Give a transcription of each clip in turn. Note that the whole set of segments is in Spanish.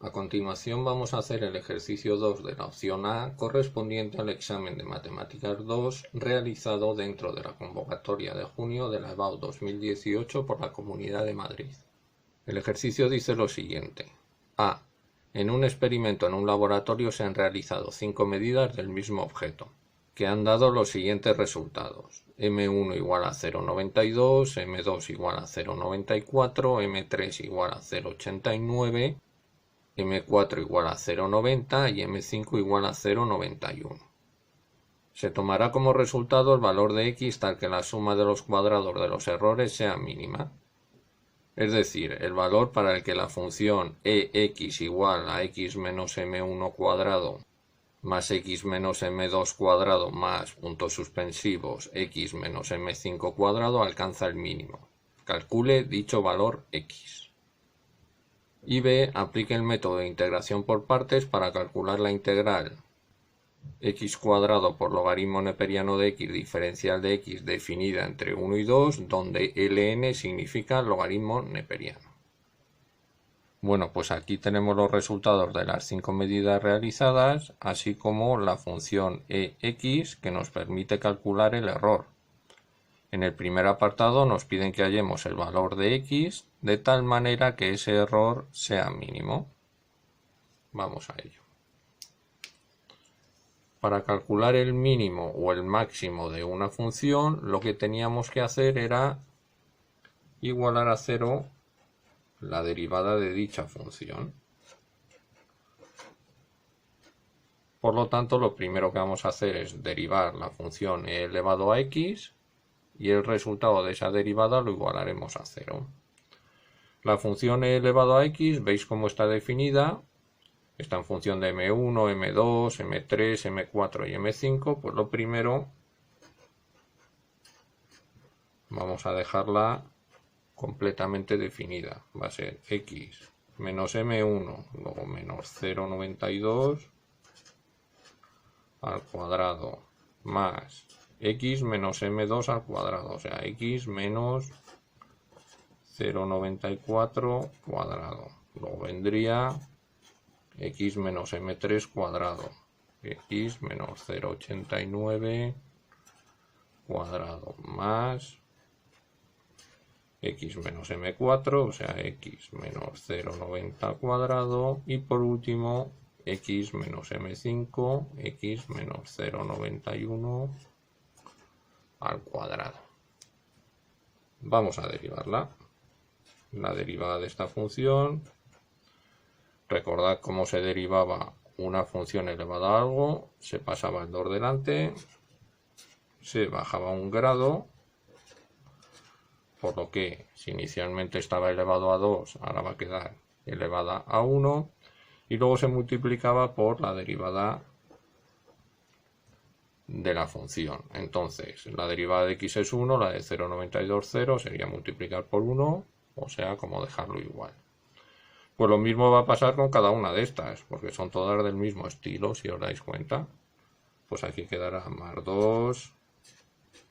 A continuación vamos a hacer el ejercicio 2 de la opción A correspondiente al examen de Matemáticas 2 realizado dentro de la convocatoria de junio de la EBAU 2018 por la Comunidad de Madrid. El ejercicio dice lo siguiente. A. En un experimento en un laboratorio se han realizado 5 medidas del mismo objeto, que han dado los siguientes resultados. M1 igual a 0,92, M2 igual a 0,94, M3 igual a 0,89, M4 igual a 0,90 y M5 igual a 0,91. Se tomará como resultado el valor de x tal que la suma de los cuadrados de los errores sea mínima. Es decir, el valor para el que la función ex igual a x menos m1 cuadrado más x menos m2 cuadrado más puntos suspensivos x menos m5 cuadrado alcanza el mínimo. Calcule dicho valor x. Y B. Aplique el método de integración por partes para calcular la integral x cuadrado por logaritmo neperiano de x diferencial de x definida entre 1 y 2, donde ln significa logaritmo neperiano. Bueno, pues aquí tenemos los resultados de las 5 medidas realizadas, así como la función ex que nos permite calcular el error. En el primer apartado nos piden que hallemos el valor de x de tal manera que ese error sea mínimo. Vamos a ello. Para calcular el mínimo o el máximo de una función, lo que teníamos que hacer era igualar a 0 la derivada de dicha función. Por lo tanto, lo primero que vamos a hacer es derivar la función e elevado a x y el resultado de esa derivada lo igualaremos a 0. La función e elevado a x, veis cómo está definida. Está en función de m1, m2, m3, m4 y m5. Pues lo primero vamos a dejarla completamente definida. Va a ser x menos m1, luego menos 0,92 al cuadrado más x menos m2 al cuadrado, o sea, x menos 0,94 cuadrado. Luego vendría x menos m3 cuadrado, x menos 0,89 cuadrado más x menos m4, o sea, x menos 0,90 cuadrado, y por último x menos m5, x menos 0,91 al cuadrado. Vamos a derivarla. La derivada de esta función, recordad cómo se derivaba una función elevada a algo, se pasaba el 2 delante, se bajaba un grado, por lo que si inicialmente estaba elevado a 2, ahora va a quedar elevada a 1, y luego se multiplicaba por la derivada de la función. Entonces, la derivada de x es 1, la de 0,92, 0, sería multiplicar por 1, o sea, como dejarlo igual. Pues lo mismo va a pasar con cada una de estas, porque son todas del mismo estilo, si os dais cuenta. Pues aquí quedará más 2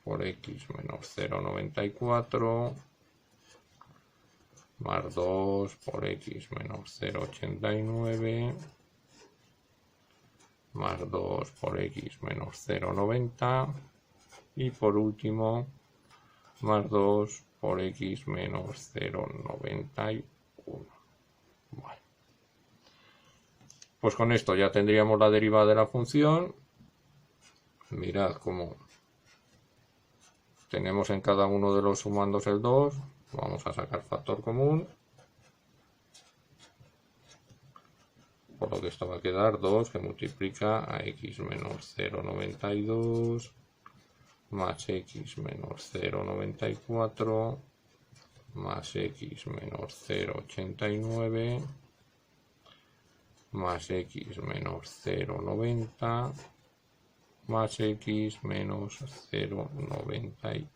por x menos 0,94 más 2 por x menos 0,89 más 2 por x menos 0,90 y por último más 2 por x menos 0,91. Bueno. Pues con esto ya tendríamos la derivada de la función. Mirad cómo tenemos en cada uno de los sumandos el 2. Vamos a sacar factor común. Por lo que esto va a quedar 2 que multiplica a x menos 0,92 más x menos 0,94 más x menos 0,89 más x menos 0,90 más x menos 0,91.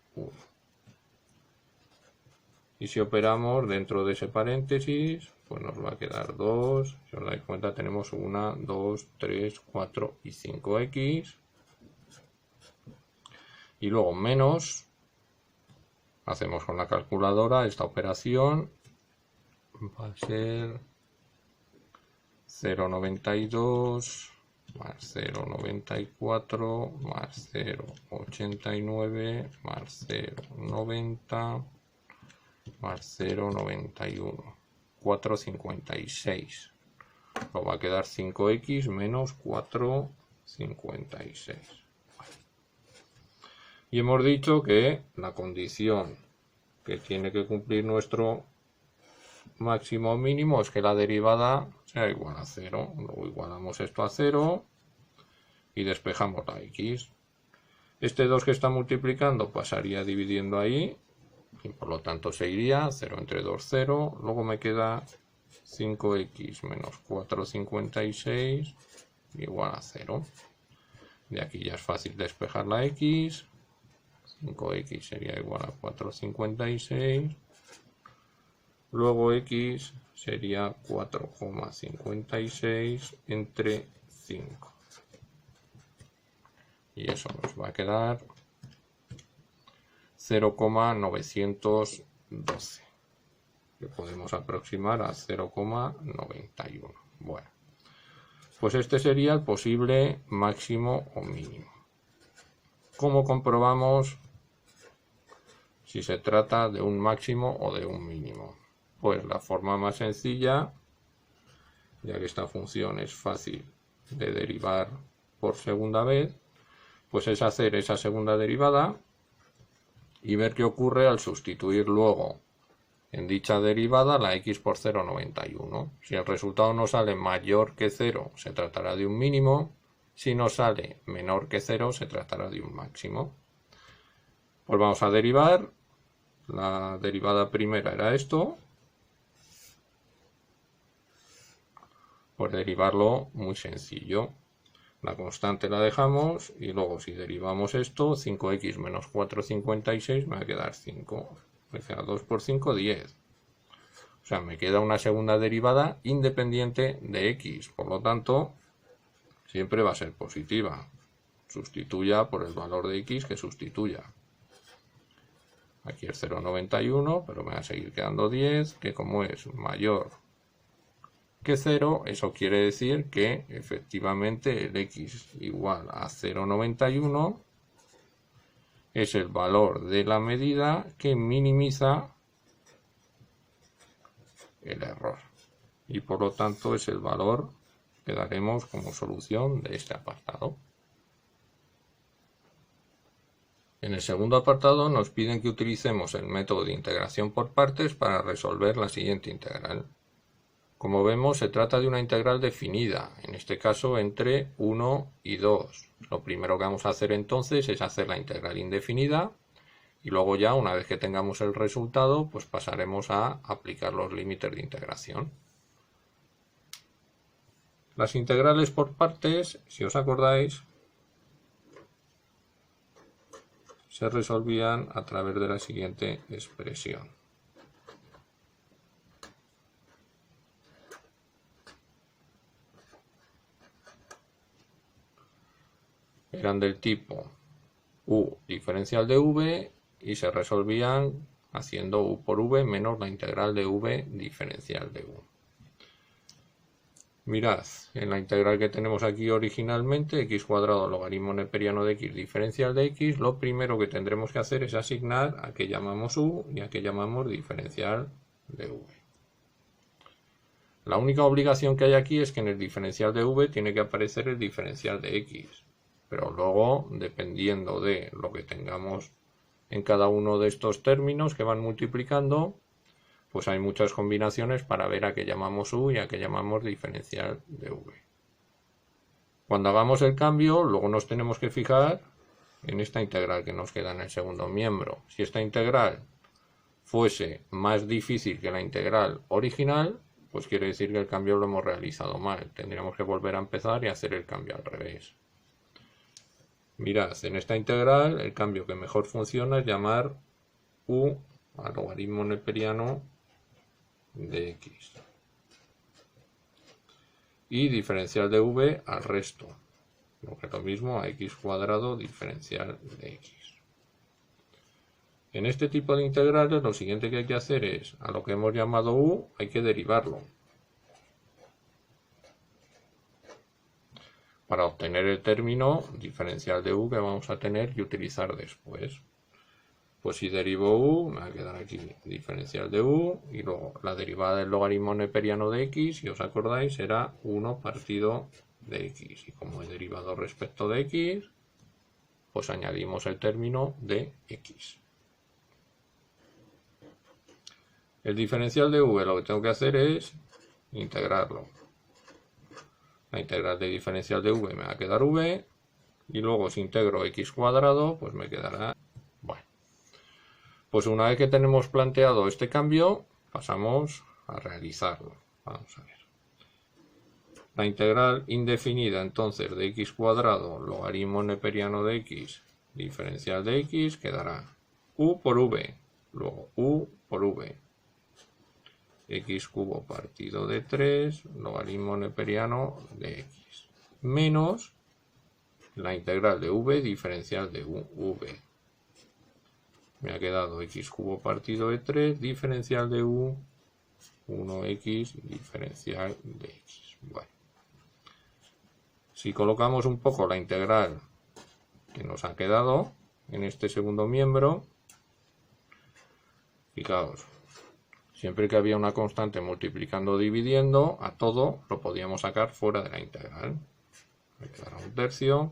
Y si operamos dentro de ese paréntesis, pues nos va a quedar 2. Si os dais cuenta, tenemos 1, 2, 3, 4 y 5x. Y luego menos. Hacemos con la calculadora esta operación. Va a ser 0,92 más 0,94 más 0,89 más 0,90 más 0,91, 4,56. Nos va a quedar 5x menos 4,56. Y hemos dicho que la condición que tiene que cumplir nuestro máximo o mínimo es que la derivada sea igual a 0. Luego igualamos esto a 0 y despejamos la x. Este 2 que está multiplicando pasaría dividiendo ahí y por lo tanto se iría 0 entre 2, 0. Luego me queda 5x menos 4,56 igual a 0. De aquí ya es fácil despejar la x. 5x sería igual a 4,56. Luego x sería 4,56 entre 5. Y eso nos va a quedar 0,912. Que podemos aproximar a 0,91. Bueno, pues este sería el posible máximo o mínimo. ¿Cómo comprobamos si se trata de un máximo o de un mínimo? Pues la forma más sencilla, ya que esta función es fácil de derivar por segunda vez, pues es hacer esa segunda derivada y ver qué ocurre al sustituir luego en dicha derivada la x por 0,91. Si el resultado nos sale mayor que 0, se tratará de un mínimo. Si nos sale menor que 0, se tratará de un máximo. Pues vamos a derivar. La derivada primera era esto. Por derivarlo, muy sencillo. La constante la dejamos y luego si derivamos esto, 5x menos 4,56 me va a quedar 5. Me queda 2 por 5, 10. O sea, me queda una segunda derivada independiente de x. Por lo tanto, siempre va a ser positiva. Sustituya por el valor de x que sustituya. Aquí es 0,91, pero me va a seguir quedando 10, que como es mayor que 0, eso quiere decir que efectivamente el x igual a 0,91 es el valor de la medida que minimiza el error. Y por lo tanto es el valor que daremos como solución de este apartado. En el segundo apartado nos piden que utilicemos el método de integración por partes para resolver la siguiente integral. Como vemos, se trata de una integral definida, en este caso entre 1 y 2. Lo primero que vamos a hacer entonces es hacer la integral indefinida y luego ya, una vez que tengamos el resultado, pues pasaremos a aplicar los límites de integración. Las integrales por partes, si os acordáis, se resolvían a través de la siguiente expresión. Eran del tipo u diferencial de v y se resolvían haciendo u por v menos la integral de v diferencial de u. Mirad, en la integral que tenemos aquí originalmente, x cuadrado logaritmo neperiano de x diferencial de x, lo primero que tendremos que hacer es asignar a que llamamos u y a que llamamos diferencial de v. La única obligación que hay aquí es que en el diferencial de v tiene que aparecer el diferencial de x. Pero luego, dependiendo de lo que tengamos en cada uno de estos términos que van multiplicando, pues hay muchas combinaciones para ver a qué llamamos u y a qué llamamos diferencial de v. Cuando hagamos el cambio, luego nos tenemos que fijar en esta integral que nos queda en el segundo miembro. Si esta integral fuese más difícil que la integral original, pues quiere decir que el cambio lo hemos realizado mal. Tendríamos que volver a empezar y hacer el cambio al revés. Mirad, en esta integral el cambio que mejor funciona es llamar u al logaritmo neperiano de x y diferencial de v al resto, lo que es lo mismo a x cuadrado diferencial de x. En este tipo de integrales lo siguiente que hay que hacer es, a lo que hemos llamado u hay que derivarlo. para obtener el término diferencial de u que vamos a tener que utilizar después. Pues si derivo u, me va a quedar aquí diferencial de u, y luego la derivada del logaritmo neperiano de x, si os acordáis, era 1 partido de x. Y como he derivado respecto de x, pues añadimos el término de x. El diferencial de v lo que tengo que hacer es integrarlo. La integral de diferencial de v me va a quedar v, y luego si integro x cuadrado, pues me quedará... Bueno, pues una vez que tenemos planteado este cambio, pasamos a realizarlo. Vamos a ver. La integral indefinida entonces de x cuadrado, logaritmo neperiano de x, diferencial de x, quedará u por v, luego u por v, x cubo partido de 3, logaritmo neperiano de x, menos la integral de v diferencial de v. Me ha quedado x cubo partido de 3, diferencial de u, 1x diferencial de x. Bueno. Si colocamos un poco la integral que nos ha quedado en este segundo miembro, fijaos, siempre que había una constante multiplicando o dividiendo, a todo lo podíamos sacar fuera de la integral. Me quedará un tercio.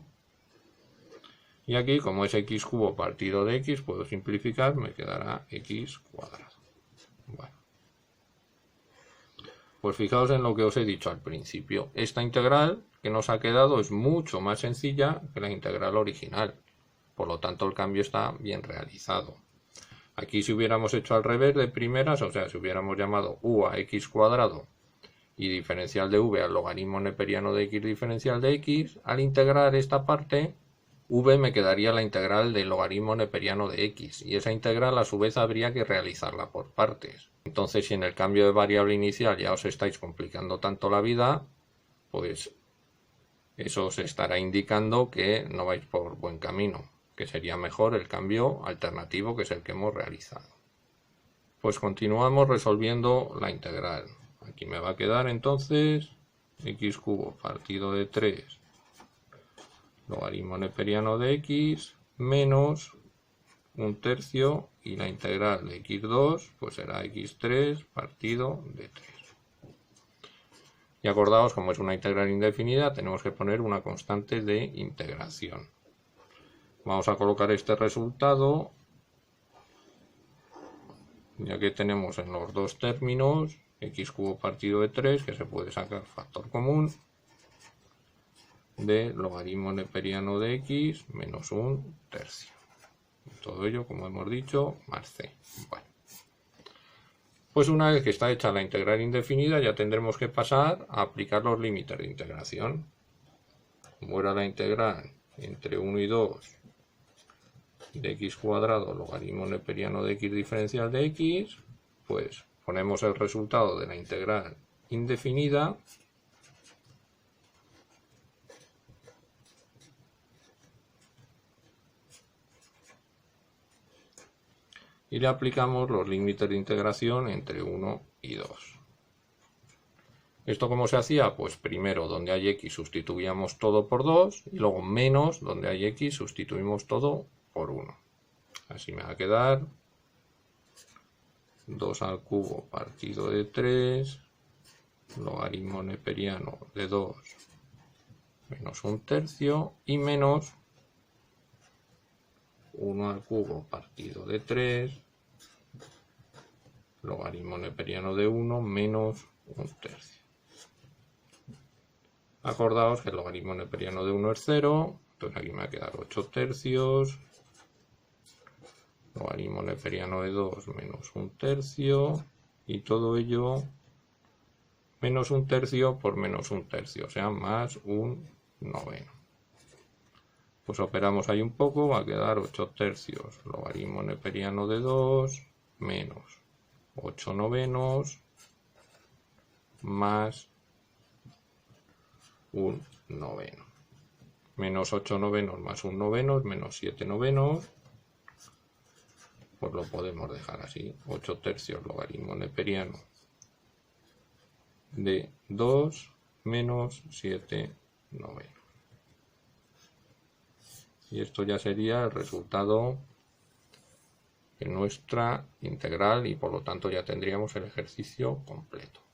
Y aquí, como es x cubo partido de x, puedo simplificar, me quedará x cuadrado. Bueno. Pues fijaos en lo que os he dicho al principio. Esta integral que nos ha quedado es mucho más sencilla que la integral original. Por lo tanto, el cambio está bien realizado. Aquí si hubiéramos hecho al revés de primeras, o sea, si hubiéramos llamado u a x cuadrado y diferencial de v al logaritmo neperiano de x diferencial de x, al integrar esta parte, v me quedaría la integral del logaritmo neperiano de x, y esa integral a su vez habría que realizarla por partes. Entonces, si en el cambio de variable inicial ya os estáis complicando tanto la vida, pues eso os estará indicando que no vais por buen camino, que sería mejor el cambio alternativo, que es el que hemos realizado. Pues continuamos resolviendo la integral. Aquí me va a quedar entonces x cubo partido de 3 logaritmo neperiano de x menos un tercio, y la integral de x2 pues será x3 partido de 3. Y acordaos, como es una integral indefinida, tenemos que poner una constante de integración. Vamos a colocar este resultado, ya que tenemos en los dos términos x cubo partido de 3, que se puede sacar factor común, de logaritmo neperiano de x menos un tercio. Todo ello, como hemos dicho, más c. Bueno. Pues una vez que está hecha la integral indefinida, ya tendremos que pasar a aplicar los límites de integración. Como era la integral entre 1 y 2 de x cuadrado logaritmo neperiano de x diferencial de x, pues ponemos el resultado de la integral indefinida y le aplicamos los límites de integración entre 1 y 2. ¿Esto cómo se hacía? Pues primero donde hay x sustituíamos todo por 2 y luego menos donde hay x sustituimos todo por 1. Así me va a quedar 2 al cubo partido de 3 logaritmo neperiano de 2 menos un tercio y menos 1 al cubo partido de 3 logaritmo neperiano de 1 menos un tercio. Acordaos que el logaritmo neperiano de 1 es 0, entonces aquí me va a quedar 8 tercios, logaritmo neperiano de 2 menos un tercio, y todo ello menos un tercio por menos un tercio, o sea, más un noveno. Pues operamos ahí un poco, va a quedar 8 tercios, logaritmo neperiano de 2, menos 8 novenos, más un noveno. Menos 8 novenos más un noveno, menos 7 novenos. Pues lo podemos dejar así, 8 tercios logaritmo neperiano de 2 menos 7 novenos. Y esto ya sería el resultado de nuestra integral y por lo tanto ya tendríamos el ejercicio completo.